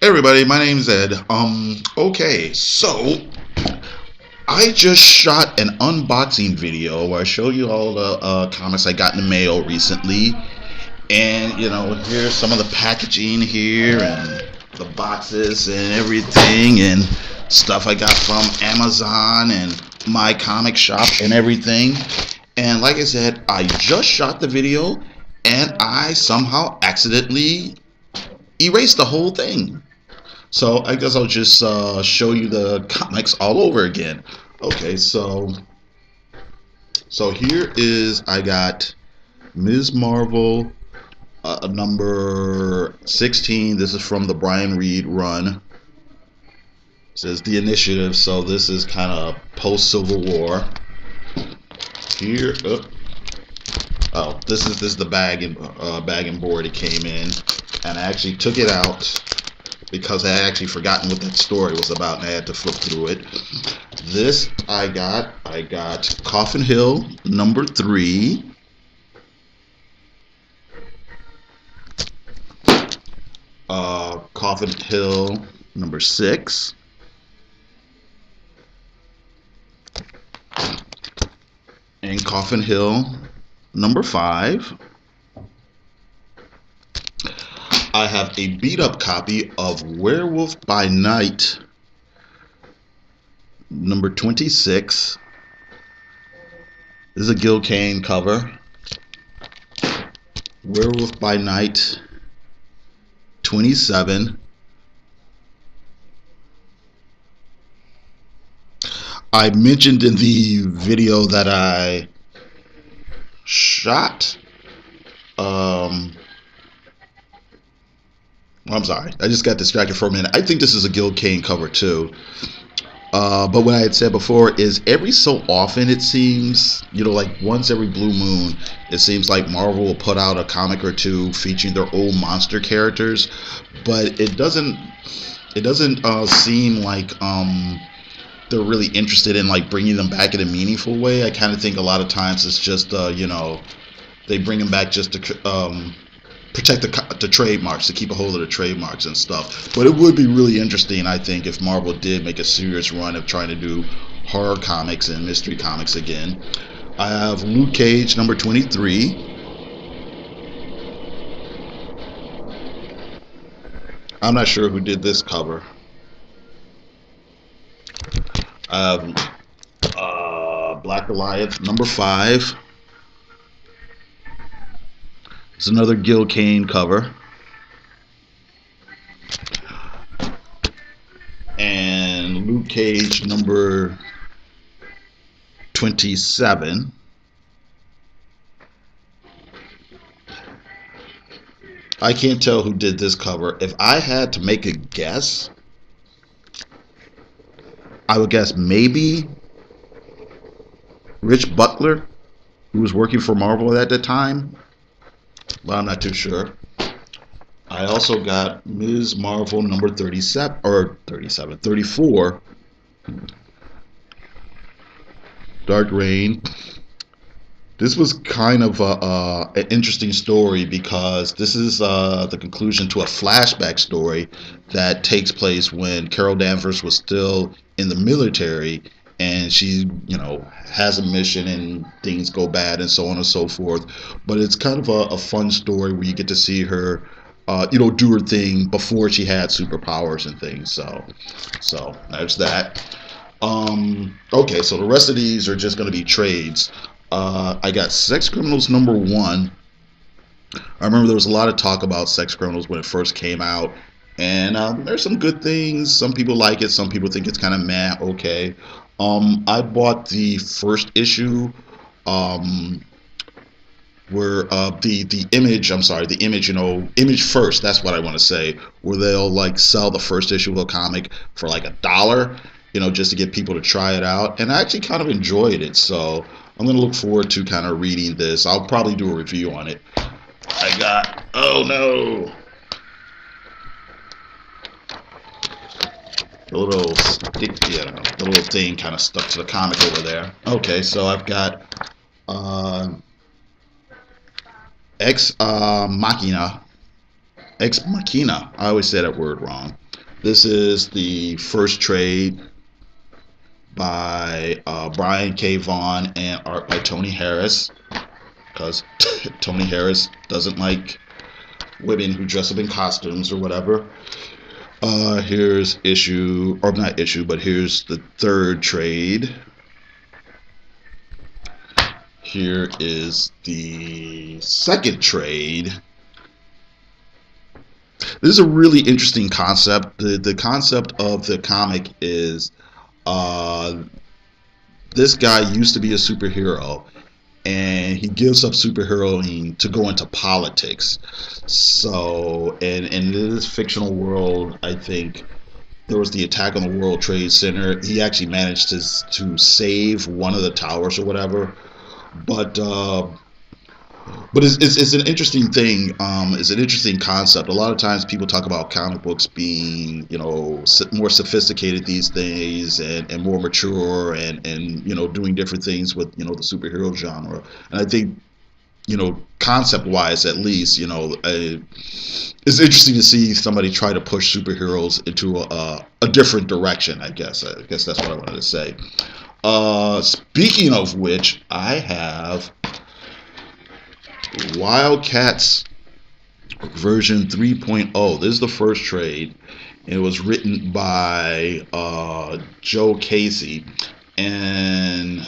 Hey everybody, my name's Ed. Okay, so I just shot an unboxing video where I show you all the comics I got in the mail recently, and here's some of the packaging here and the boxes and everything and stuff I got from Amazon and my comic shop and everything. And like I said, I just shot the video and I somehow accidentally erased the whole thing. So I guess I'll just show you the comics all over again. Okay, so here is I got Ms. Marvel number 16. This is from the Brian Reed run. It says The Initiative, so this is kind of post Civil War. Here, this is the bag and board it came in, and I actually took it out because I had actually forgotten what that story was about and I had to flip through it. This I got Coffin Hill number 3. Coffin Hill number 6. And Coffin Hill number 5. I have a beat up copy of Werewolf by Night number 26. This is a Gil Kane cover. Werewolf by Night 27. I mentioned in the video that I shot I'm sorry, I just got distracted for a minute. I think this is a Gil Kane cover too. But what I had said before is every so often it seems, like once every blue moon, it seems like Marvel will put out a comic or two featuring their old monster characters, but it doesn't seem like they're really interested in like bringing them back in a meaningful way. I kind of think a lot of times it's just they bring them back just to protect the trademarks, to keep a hold of the trademarks and stuff. But it would be really interesting, I think, if Marvel did make a serious run of trying to do horror comics and mystery comics again. I have Luke Cage number 23. I'm not sure who did this cover. I have Black Goliath number 5. It's another Gil Kane cover. And Luke Cage number 27. I can't tell who did this cover. If I had to make a guess, I would guess maybe Rich Buckler, who was working for Marvel at the time, but I'm not too sure. I also got Ms. Marvel number 34, Dark Reign. This was kind of an interesting story because this is the conclusion to a flashback story that takes place when Carol Danvers was still in the military, and she, has a mission and things go bad and so on and so forth. But it's kind of a fun story where you get to see her, do her thing before she had superpowers and things. So there's that. Okay, so the rest of these are just going to be trades. I got Sex Criminals number 1. I remember there was a lot of talk about Sex Criminals when it first came out, and there's some good things. Some people like it, some people think it's kind of meh. Okay. I bought the first issue, where the image, Image First, that's what I want to say, where they'll like sell the first issue of a comic for like $1, just to get people to try it out. And I actually kind of enjoyed it, so I'm going to look forward to kind of reading this. I'll probably do a review on it. I got, oh no, the little stick, the little thing kind of stuck to the comic over there. Okay, so I've got Ex Machina. I always say that word wrong. This is the first trade by Brian K. Vaughan and art by Tony Harris, because Tony Harris doesn't like women who dress up in costumes or whatever. Here's issue, or not issue, but here's the third trade. Here is the second trade. This is a really interesting concept. The concept of the comic is uh, this guy used to be a superhero, and he gives up superheroing to go into politics. So, and in this fictional world, I think there was the attack on the World Trade Center. He actually managed to save one of the towers or whatever. But it's an interesting thing. It's an interesting concept. A lot of times people talk about comic books being, more sophisticated these days and more mature and doing different things with the superhero genre. And I think concept wise at least it's interesting to see somebody try to push superheroes into a different direction. I guess that's what I wanted to say. Speaking of which, I have Wildcats version 3.0. This is the first trade. It was written by Joe Casey, and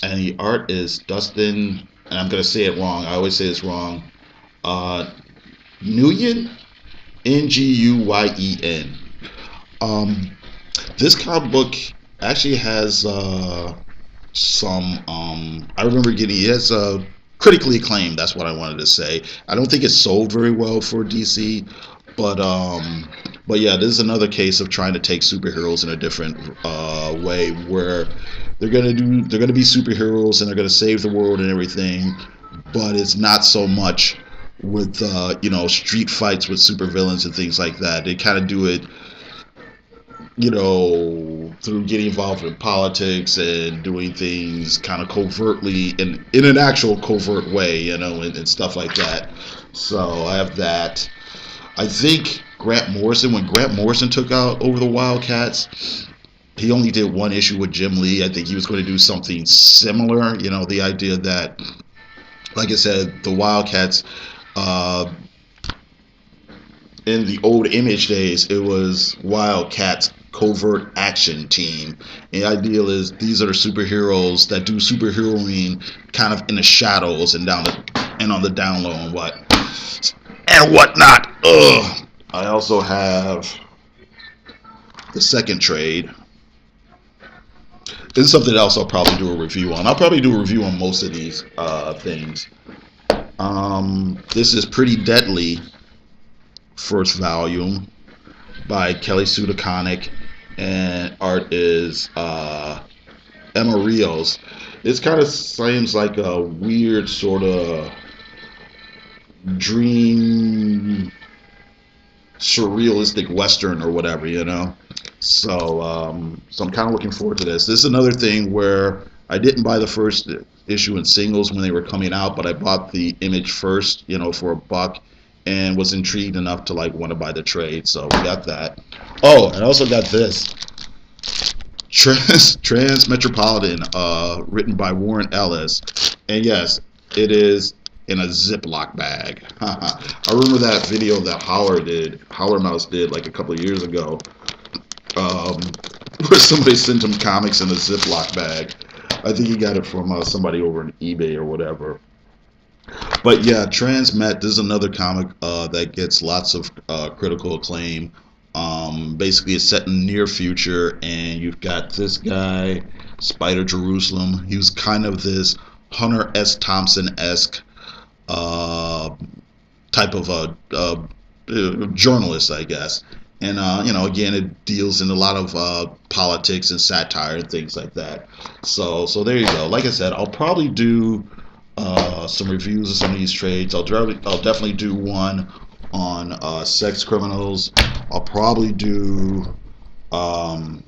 the art is Dustin, and I'm gonna say it wrong. I always say it's wrong. Nguyen, Nguyen. This comic book actually has some. I remember getting it has critically acclaimed. That's what I wanted to say. I don't think it sold very well for DC, but yeah, this is another case of trying to take superheroes in a different way, where they're gonna be superheroes and they're gonna save the world and everything, but it's not so much with street fights with supervillains and things like that. They kind of do it through getting involved in politics and doing things kind of covertly in an actual covert way, and stuff like that. So I have that. I think when Grant Morrison took out over the Wildcats, he only did one issue with Jim Lee. I think he was going to do something similar. The idea that, like I said, the Wildcats, in the old Image days, it was Wildcats Covert Action Team. And the idea is these are the superheroes that do superheroing kind of in the shadows and on the down low and whatnot. Ugh. I also have the second trade. This is something else I'll probably do a review on. I'll probably do a review on most of these things. This is Pretty Deadly, first volume, by Kelly Sue DeConnick, and art is Emma Rios. This kind of seems like a weird sort of dream surrealistic western or whatever, So I'm kind of looking forward to this. This is another thing where I didn't buy the first issue in singles when they were coming out, but I bought the Image first, for $1, and was intrigued enough to want to buy the trade. So we got that. Oh, and I also got this Transmetropolitan, written by Warren Ellis, and yes, it is in a Ziploc bag. I remember that video that Howler Mouse did like a couple of years ago, where somebody sent him comics in a Ziploc bag. I think he got it from somebody over on eBay or whatever. But yeah, Transmet, this is another comic that gets lots of critical acclaim. Basically, it's set in the near future, and you've got this guy, Spider Jerusalem. He was kind of this Hunter S. Thompson-esque type of a journalist, I guess. And again, it deals in a lot of politics and satire and things like that. So there you go. Like I said, I'll probably do some reviews of some of these trades. I'll definitely do one on sex criminals. I'll probably do one.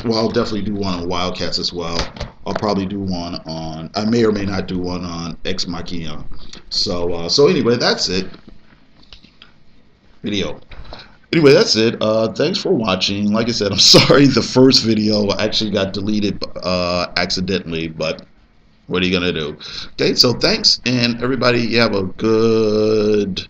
Well, I'll definitely do one on Wildcats as well. I'll probably do one on. I may or may not do one on Ex Machina. So anyway, that's it. video. Anyway, that's it. Thanks for watching. Like I said, I'm sorry the first video actually got deleted accidentally, but what are you gonna do? Okay, so thanks, and everybody, you have a good